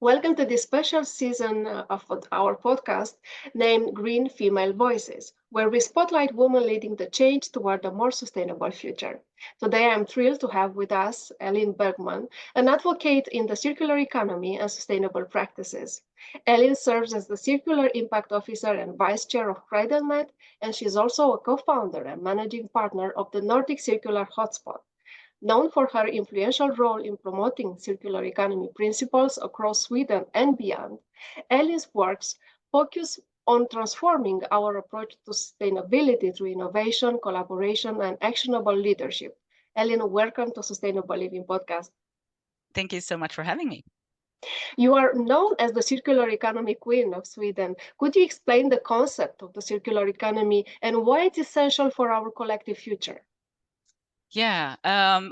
Welcome to this special season of our podcast named Green Female Voices, where we spotlight women leading the change toward a more sustainable future. Today, I'm thrilled to have with us Elin Bergman, an advocate in the circular economy and sustainable practices. Elin serves as the Circular Impact Officer and Vice Chair of Cradlenet, and she's also a co-founder and managing partner of the Nordic Circular Hotspot. Known for her influential role in promoting circular economy principles across Sweden and beyond, Elin's works focus on transforming our approach to sustainability through innovation, collaboration, and actionable leadership. Elin, welcome to Sustainable Living Podcast. Thank you so much for having me. You are known as the circular economy queen of Sweden. Could you explain the concept of the circular economy and why it's essential for our collective future? Yeah,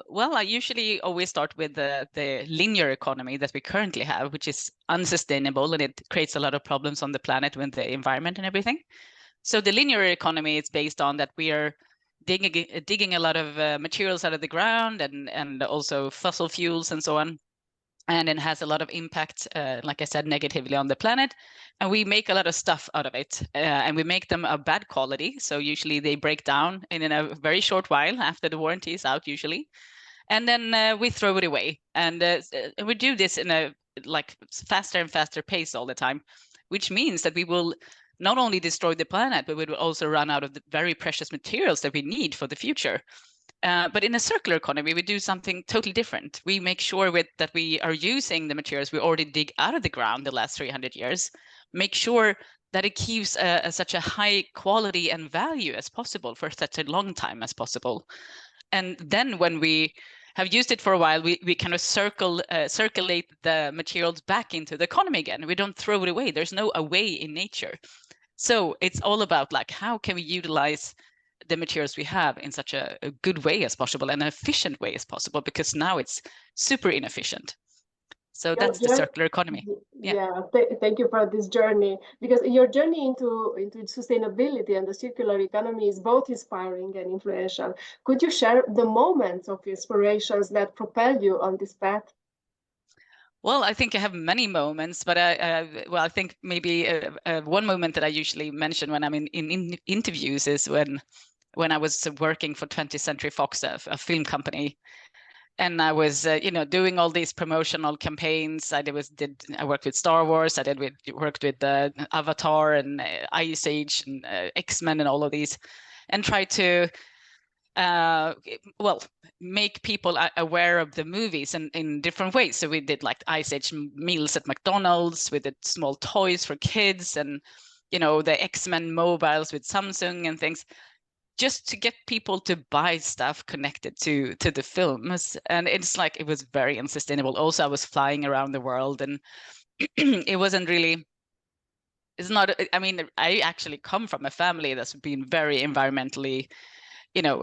well, I usually always start with the linear economy that we currently have, which is unsustainable and it creates a lot of problems on the planet with the environment and everything. So the linear economy is based on that we are digging a lot of materials out of the ground and also fossil fuels and so on. And it has a lot of impact, like I said, negatively on the planet. And we make a lot of stuff out of it, and we make them of bad quality. So usually they break down in a very short while after the warranty is out, usually. And then we throw it away. And we do this in a faster and faster pace all the time, which means that we will not only destroy the planet, but we will also run out of the very precious materials that we need for the future. But in a circular economy, we do something totally different. We make sure that we are using the materials we already dig out of the ground the last 300 years, make sure that it keeps such a high quality and value as possible for such a long time as possible. And then when we have used it for a while, we kind of circulate the materials back into the economy again. We don't throw it away. There's no away in nature. So it's all about how can we utilize the materials we have in such a good way as possible and an efficient way as possible, because now it's super inefficient. So that's the circular economy. Thank you for this journey, because your journey into sustainability and the circular economy is both inspiring and influential. Could you share the moments of inspirations that propel you on this path? Well, I think I have many moments, but I think maybe one moment that I usually mention when I'm in interviews is when I was working for 20th Century Fox, a film company, and I was doing all these promotional campaigns. I worked with Star Wars. Worked with Avatar and Ice Age and X-Men and all of these, and tried to make people aware of the movies in different ways. So we did Ice Age meals at McDonald's. We did small toys for kids, and the X-Men mobiles with Samsung and things, just to get people to buy stuff connected to the films. And it was very unsustainable. Also, I was flying around the world, and it wasn't really. It's not. I mean, I actually come from a family that's been very environmentally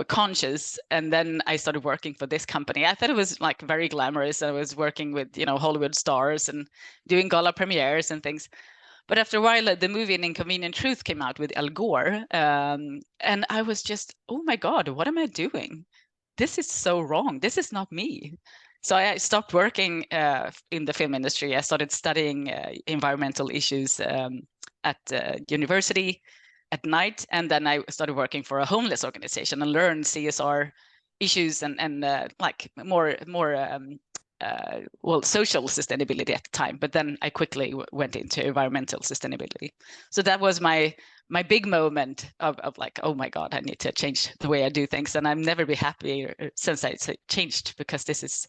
conscious, and then I started working for this company. I thought it was very glamorous. I was working with Hollywood stars and doing gala premieres and things. But after a while, the movie An Inconvenient Truth came out with Al Gore, and I was just, oh my God, what am I doing? This is so wrong. This is not me. So I stopped working in the film industry. I started studying environmental issues at university at night, and then I started working for a homeless organization and learned CSR issues and more social sustainability at the time. But then I quickly went into environmental sustainability. So that was my big moment of oh my God, I need to change the way I do things, and I've never been happier since I changed, because this is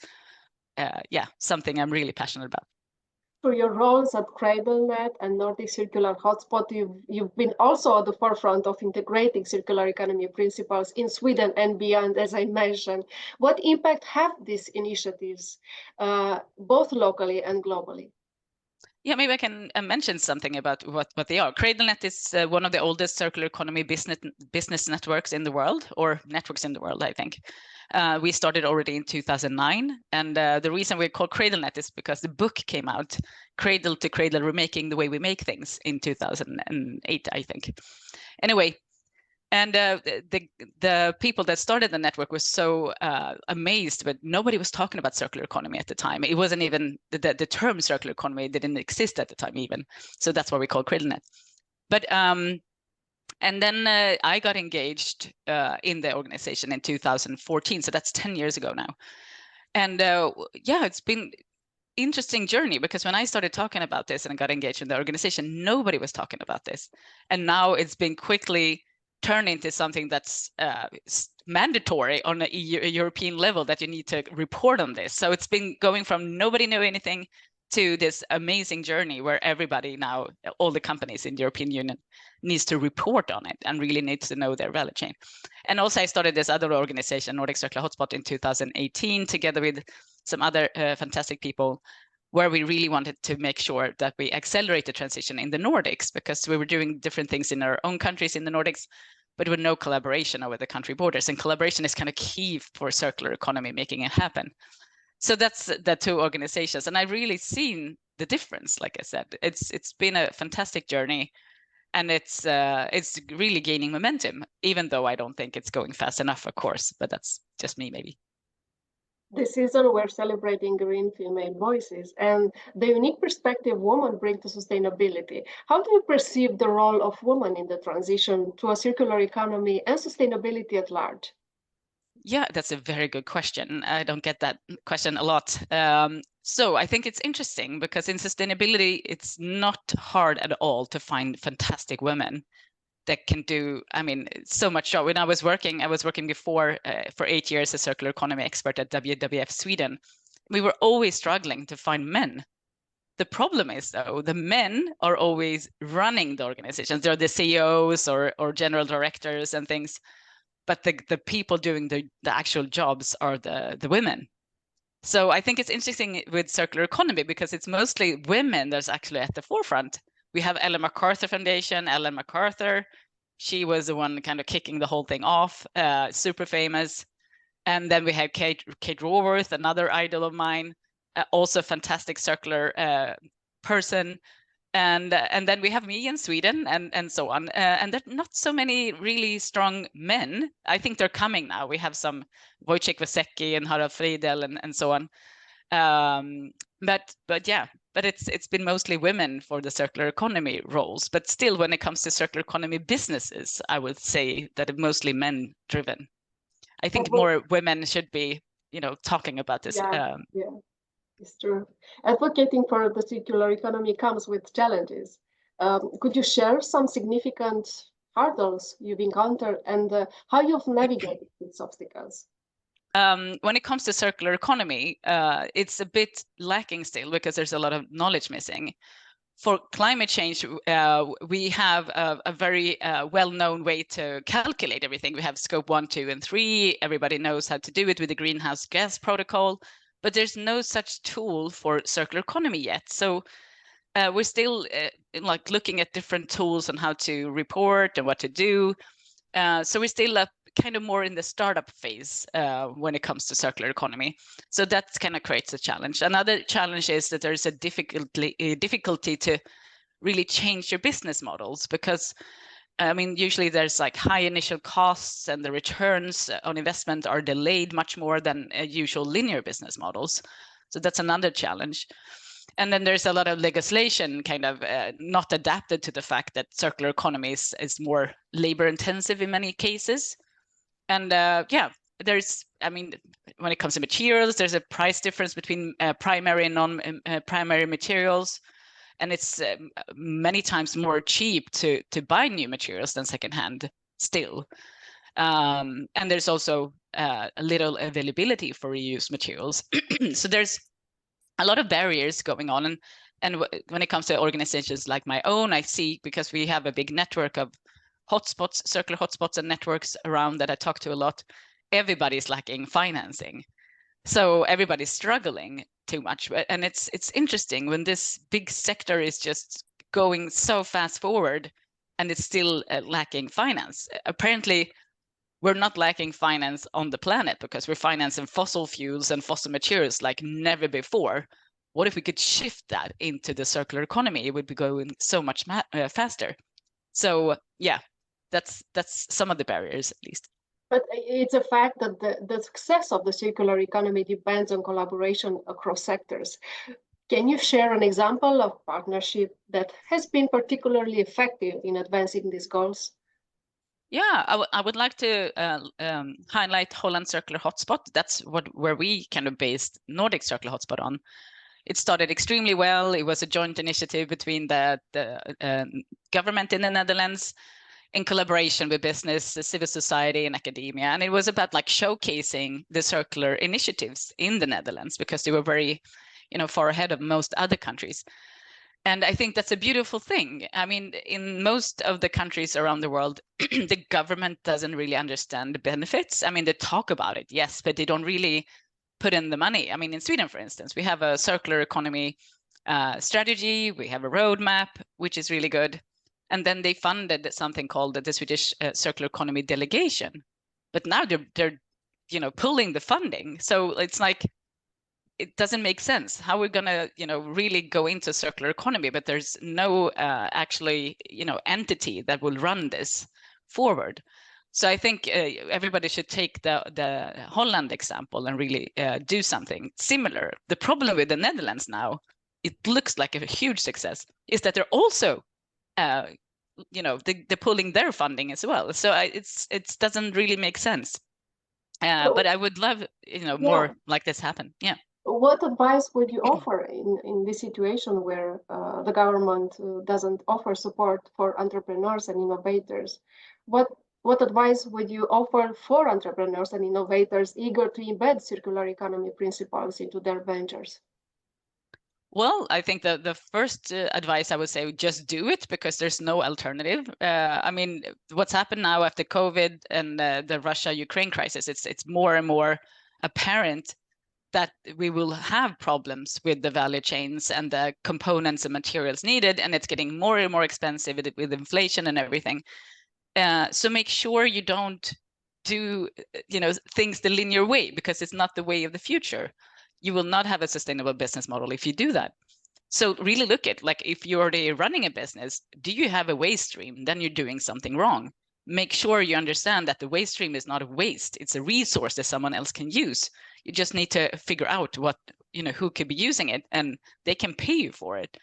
something I'm really passionate about. Through your roles at Cradlenet and Nordic Circular Hotspot, you've been also at the forefront of integrating circular economy principles in Sweden and beyond, as I mentioned. What impact have these initiatives, both locally and globally? Yeah, maybe I can mention something about what they are. Cradlenet is one of the oldest circular economy business networks in the world, or networks in the world, I think. We started already in 2009, and the reason we're called Cradlenet is because the book came out, Cradle to Cradle, Remaking the Way We Make Things, in 2008, I think. Anyway, And the people that started the network were so amazed, but nobody was talking about circular economy at the time. It wasn't even the term circular economy didn't exist at the time even. So that's what we call Cradlenet. But and then I got engaged in the organization in 2014. So that's 10 years ago now. And yeah, it's been interesting journey, because when I started talking about this and got engaged in the organization, nobody was talking about this. And now it's been quickly turned into something that's mandatory on a European level, that you need to report on this. So it's been going from nobody knew anything to this amazing journey where everybody now, all the companies in the European Union, needs to report on it and really needs to know their value chain. And also I started this other organization, Nordic Circular Hotspot, in 2018, together with some other fantastic people, where we really wanted to make sure that we accelerate the transition in the Nordics, because we were doing different things in our own countries in the Nordics, but with no collaboration over the country borders. And collaboration is kind of key for circular economy, making it happen. So that's the two organizations. And I've really seen the difference. Like I said, it's been a fantastic journey, and it's really gaining momentum, even though I don't think it's going fast enough, of course, but that's just me maybe. This season, we're celebrating green female voices and the unique perspective women bring to sustainability. How do you perceive the role of women in the transition to a circular economy and sustainability at large? Yeah, that's a very good question. I don't get that question a lot. So I think it's interesting, because in sustainability, it's not hard at all to find fantastic women that can do, I mean, so much job. When I was working before for 8 years as circular economy expert at WWF Sweden. We were always struggling to find men. The problem is, though, the men are always running the organizations. They're the CEOs or general directors and things, but the people doing the actual jobs are the women. So I think it's interesting with circular economy, because it's mostly women that's actually at the forefront. We have Ellen MacArthur Foundation, Ellen MacArthur. She was the one kind of kicking the whole thing off, super famous. And then we have Kate Raworth, another idol of mine, also a fantastic circular person. And then we have me in Sweden and so on. And there's not so many really strong men. I think they're coming now. We have some Wojciech Wasecki and Harald Friedel and so on. But yeah, but it's been mostly women for the circular economy roles. But still, when it comes to circular economy businesses, I would say that it's mostly men driven. I think more women should be, talking about this. Yeah, it's true. Advocating for the circular economy comes with challenges. Could you share some significant hurdles you've encountered and how you've navigated these obstacles? When it comes to circular economy, it's a bit lacking still, because there's a lot of knowledge missing. For climate change, we have a very well-known way to calculate everything. We have scope 1, 2, and 3. Everybody knows how to do it with the greenhouse gas protocol, but there's no such tool for circular economy yet. So we're still like looking at different tools on how to report and what to do. So we're still kind of more in the startup phase when it comes to circular economy. So that kind of creates a challenge. Another challenge is that there's a difficulty to really change your business models, because I mean, usually there's like high initial costs and the returns on investment are delayed much more than usual linear business models. So that's another challenge. And then there's a lot of legislation kind of not adapted to the fact that circular economy is more labor intensive in many cases. And there's, I mean, when it comes to materials, there's a price difference between primary and non-primary materials. And it's many times more cheap to buy new materials than secondhand still. And there's also a little availability for reused materials. So there's a lot of barriers going on. And when it comes to organizations like my own, I see, because we have a big network of hotspots, circular hotspots and networks around that I talk to a lot, everybody's lacking financing. So everybody's struggling too much. And it's interesting when this big sector is just going so fast forward and it's still lacking finance. Apparently, we're not lacking finance on the planet because we're financing fossil fuels and fossil materials like never before. What if we could shift that into the circular economy? It would be going so much faster. So yeah, that's some of the barriers, at least. But it's a fact that the success of the circular economy depends on collaboration across sectors. Can you share an example of partnership that has been particularly effective in advancing these goals? Yeah, I would like to highlight Holland Circular Hotspot. That's where we kind of based Nordic Circular Hotspot on. It started extremely well. It was a joint initiative between the government in the Netherlands in collaboration with business, civil society, and academia. And it was about like showcasing the circular initiatives in the Netherlands because they were very, far ahead of most other countries. And I think that's a beautiful thing. I mean, in most of the countries around the world, the government doesn't really understand the benefits. I mean, they talk about it, yes, but they don't really put in the money. I mean, in Sweden, for instance, we have a circular economy strategy. We have a roadmap, which is really good. And then they funded something called the Swedish Circular Economy Delegation. But now they're pulling the funding. So it's like, it doesn't make sense how we're going to really go into circular economy, but there's no actually entity that will run this forward. So I think everybody should take the Holland example and really do something similar. The problem with the Netherlands now, it looks like a huge success, is that they're also they're pulling their funding as well. So it doesn't really make sense. But I would love more like this happen. Yeah. What advice would you offer in this situation where the government doesn't offer support for entrepreneurs and innovators? What advice would you offer for entrepreneurs and innovators eager to embed circular economy principles into their ventures? Well, I think the first advice I would say, just do it, because there's no alternative. I mean, what's happened now after COVID and the Russia-Ukraine crisis, it's more and more apparent that we will have problems with the value chains and the components and materials needed, and it's getting more and more expensive with inflation and everything. So make sure you don't do things the linear way, because it's not the way of the future. You will not have a sustainable business model if you do that. So really look at, like, if you're already running a business, do you have a waste stream? Then you're doing something wrong. Make sure you understand that the waste stream is not a waste. It's a resource that someone else can use. You just need to figure out who could be using it, and they can pay you for it.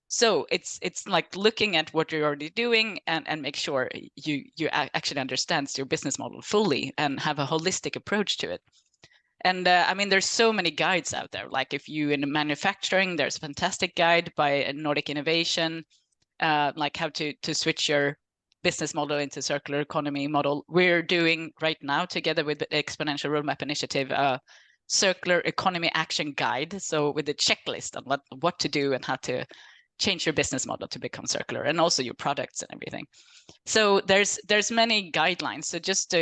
So it's like looking at what you're already doing and make sure you actually understand your business model fully and have a holistic approach to it. And I mean, there's so many guides out there. Like if you in manufacturing, there's a fantastic guide by Nordic Innovation, like how to switch your business model into circular economy model. We're doing right now, together with the Exponential Roadmap Initiative, a circular economy action guide. So with a checklist on what to do and how to change your business model to become circular, and also your products and everything. So there's many guidelines. So just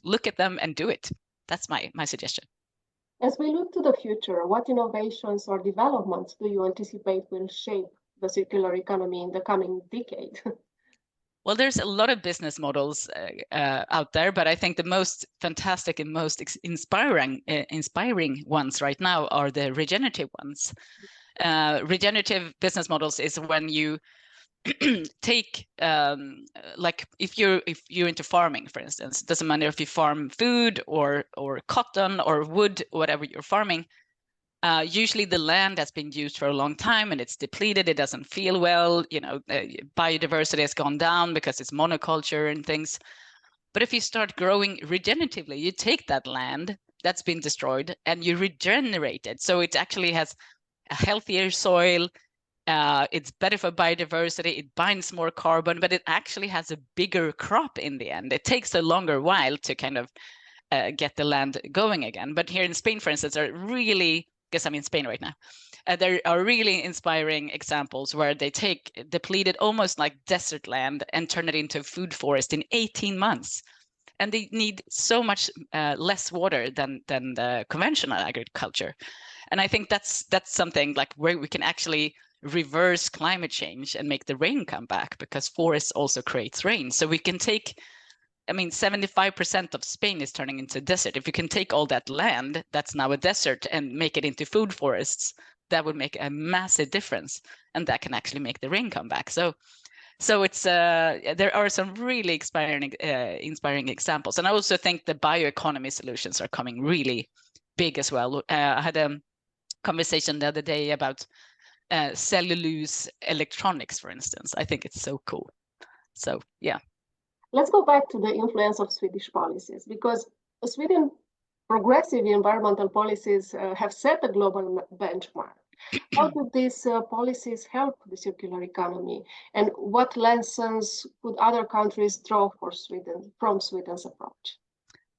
look at them and do it. That's my suggestion. As we look to the future, what innovations or developments do you anticipate will shape the circular economy in the coming decade? Well, there's a lot of business models out there, but I think the most fantastic and most inspiring ones right now are the regenerative ones. Regenerative business models is when you take like if you're into farming, for instance, it doesn't matter if you farm food or cotton or wood, whatever you're farming. Usually the land has been used for a long time and it's depleted. It doesn't feel well. Biodiversity has gone down because it's monoculture and things. But if you start growing regeneratively, you take that land that's been destroyed and you regenerate it. So it actually has a healthier soil. It's better for biodiversity. It binds more carbon, but it actually has a bigger crop in the end. It takes a longer while to kind of get the land going again. But here in Spain, for instance, are really, because I'm in Spain right now, there are really inspiring examples where they take depleted, almost like desert land, and turn it into food forest in 18 months. And they need so much less water than the conventional agriculture. And I think that's something like where we can actually reverse climate change and make the rain come back, because forests also creates rain. So we can take, 75% of Spain is turning into a desert. If you can take all that land that's now a desert and make it into food forests, that would make a massive difference, and that can actually make the rain come back. So So it's there are some really inspiring examples, and I also think the bioeconomy solutions are coming really big as well. I had a conversation the other day about cellulose electronics, for instance. I think it's so cool. So yeah. Let's go back to the influence of Swedish policies, because Sweden progressive environmental policies have set a global benchmark. How do these policies help the circular economy, and what lessons could other countries draw for Sweden from Sweden's approach?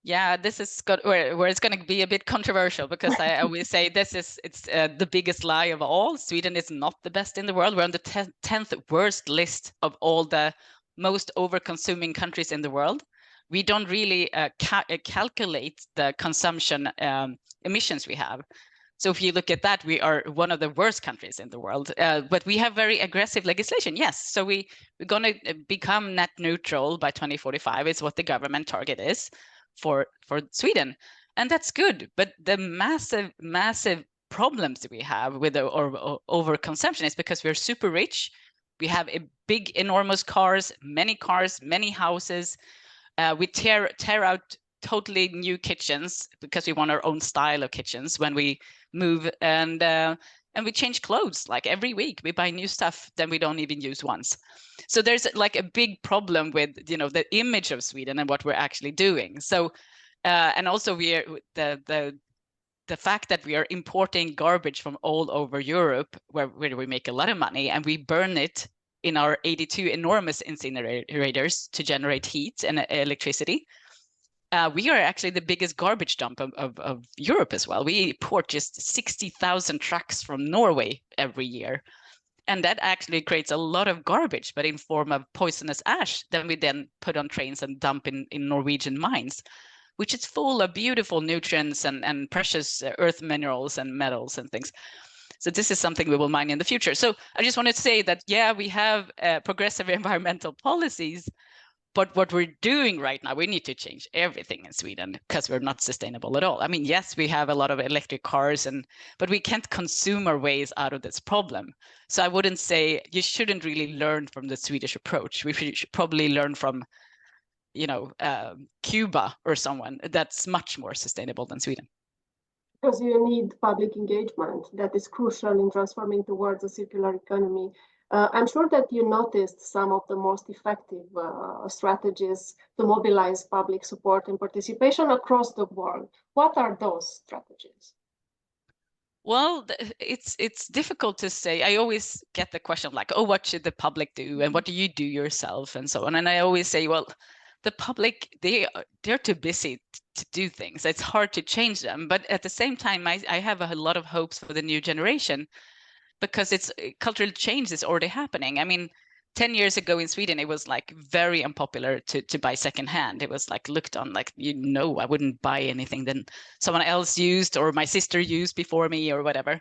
Yeah, this is where it's going to be a bit controversial, because I always say it's the biggest lie of all. Sweden is not the best in the world. We're on the 10th worst list of all the most over-consuming countries in the world. We don't really calculate the consumption emissions we have. So if you look at that, we are one of the worst countries in the world. But we have very aggressive legislation, yes. So we're going to become net neutral by 2045. It's what the government target is for Sweden, and that's good. But the massive problems that we have with the overconsumption is because we're super rich. We have a big, enormous cars, many houses. We tear out totally new kitchens because we want our own style of kitchens when we move, and we change clothes like every week. We buy new stuff that we don't even use once. So there's like a big problem with, you know, the image of Sweden and what we're actually doing. So and also we are the fact that we are importing garbage from all over Europe, where we make a lot of money, and we burn it in our 82 enormous incinerators to generate heat and electricity. We are actually the biggest garbage dump of Europe as well. We import just 60,000 trucks from Norway every year. And that actually creates a lot of garbage, but in form of poisonous ash that we then put on trains and dump in Norwegian mines, which is full of beautiful nutrients and precious earth minerals and metals and things. So this is something we will mine in the future. So I just wanted to say that, yeah, we have progressive environmental policies, but what we're doing right now, we need to change everything in Sweden because we're not sustainable at all. I mean, yes, we have a lot of electric cars, but we can't consume our ways out of this problem. So I wouldn't say you shouldn't really learn from the Swedish approach. We should probably learn from, you know, Cuba or someone that's much more sustainable than Sweden. Because you need public engagement that is crucial in transforming towards a circular economy. I'm sure that you noticed some of the most effective strategies to mobilize public support and participation across the world. What are those strategies? Well, it's difficult to say. I always get the question like, oh, what should the public do, and what do you do yourself, and so on. And I always say, well, the public, they're too busy to do things. It's hard to change them. But at the same time, I have a lot of hopes for the new generation, because it's cultural change is already happening. I mean, 10 years ago in Sweden, it was like very unpopular to buy secondhand. It was like looked on like, you know, I wouldn't buy anything that someone else used or my sister used before me or whatever.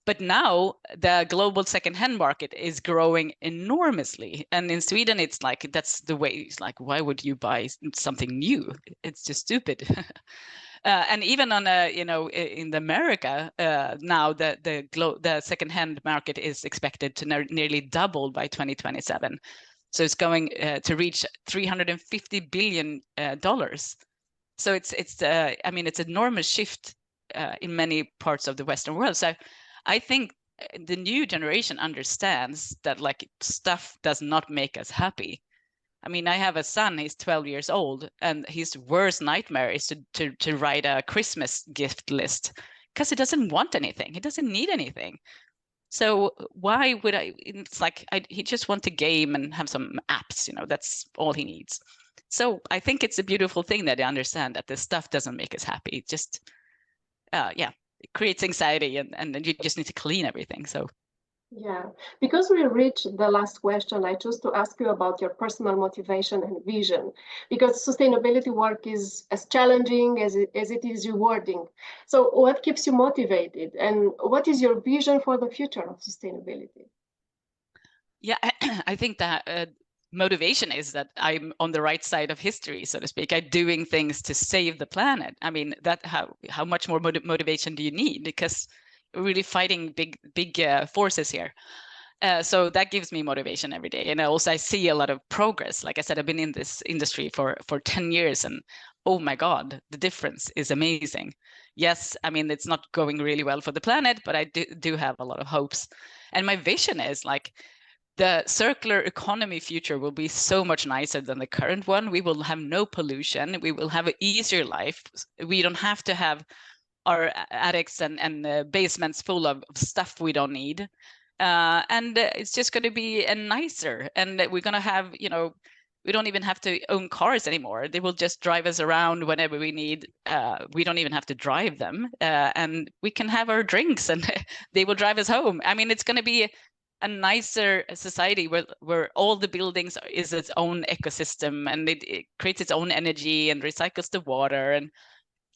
But now the global secondhand market is growing enormously. And in Sweden, it's like, that's the way. It's like, why would you buy something new? It's just stupid. And even on you know, in America now, the secondhand market is expected to nearly double by 2027. So it's going to reach $350 billion. So it's I mean, it's an enormous shift in many parts of the Western world. So I think the new generation understands that like stuff does not make us happy. I mean, I have a son, he's 12 years old, and his worst nightmare is to write a Christmas gift list because he doesn't want anything. He doesn't need anything. So why would I? It's like he just wants to game and have some apps, you know, that's all he needs. So I think it's a beautiful thing that they understand that this stuff doesn't make us happy. It just, yeah, it creates anxiety, and you just need to clean everything. So. Yeah, because we reached the last question, I choose to ask you about your personal motivation and vision, because sustainability work is as challenging as it is rewarding. So what keeps you motivated, and what is your vision for the future of sustainability? Yeah, I think that motivation is that I'm on the right side of history, so to speak. I'm doing things to save the planet. I mean, that how much more motivation do you need? Because we're really fighting big forces here. So that gives me motivation every day. And also I see a lot of progress. Like I said, I've been in this industry for 10 years and oh my God, the difference is amazing. Yes, I mean, it's not going really well for the planet, but I do have a lot of hopes. And my vision is like the circular economy future will be so much nicer than the current one. We will have no pollution. We will have an easier life. We don't have to have our attics and basements full of stuff we don't need. And it's just going to be nicer. And we're going to have, you know, we don't even have to own cars anymore. They will just drive us around whenever we need. We don't even have to drive them. And we can have our drinks and they will drive us home. I mean, it's going to be a nicer society where all the buildings is its own ecosystem and it creates its own energy and recycles the water. And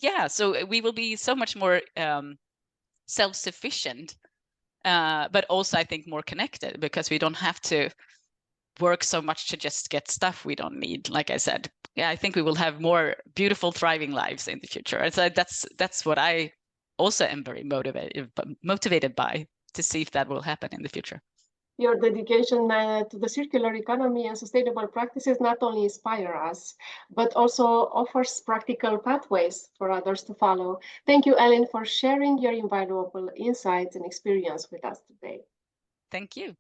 yeah, so we will be so much more self-sufficient, but also I think more connected because we don't have to work so much to just get stuff we don't need. Like I said, yeah, I think we will have more beautiful, thriving lives in the future. And so that's what I also am very motivated by, to see if that will happen in the future. Your dedication to the circular economy and sustainable practices not only inspire us, but also offers practical pathways for others to follow. Thank you, Elin, for sharing your invaluable insights and experience with us today. Thank you.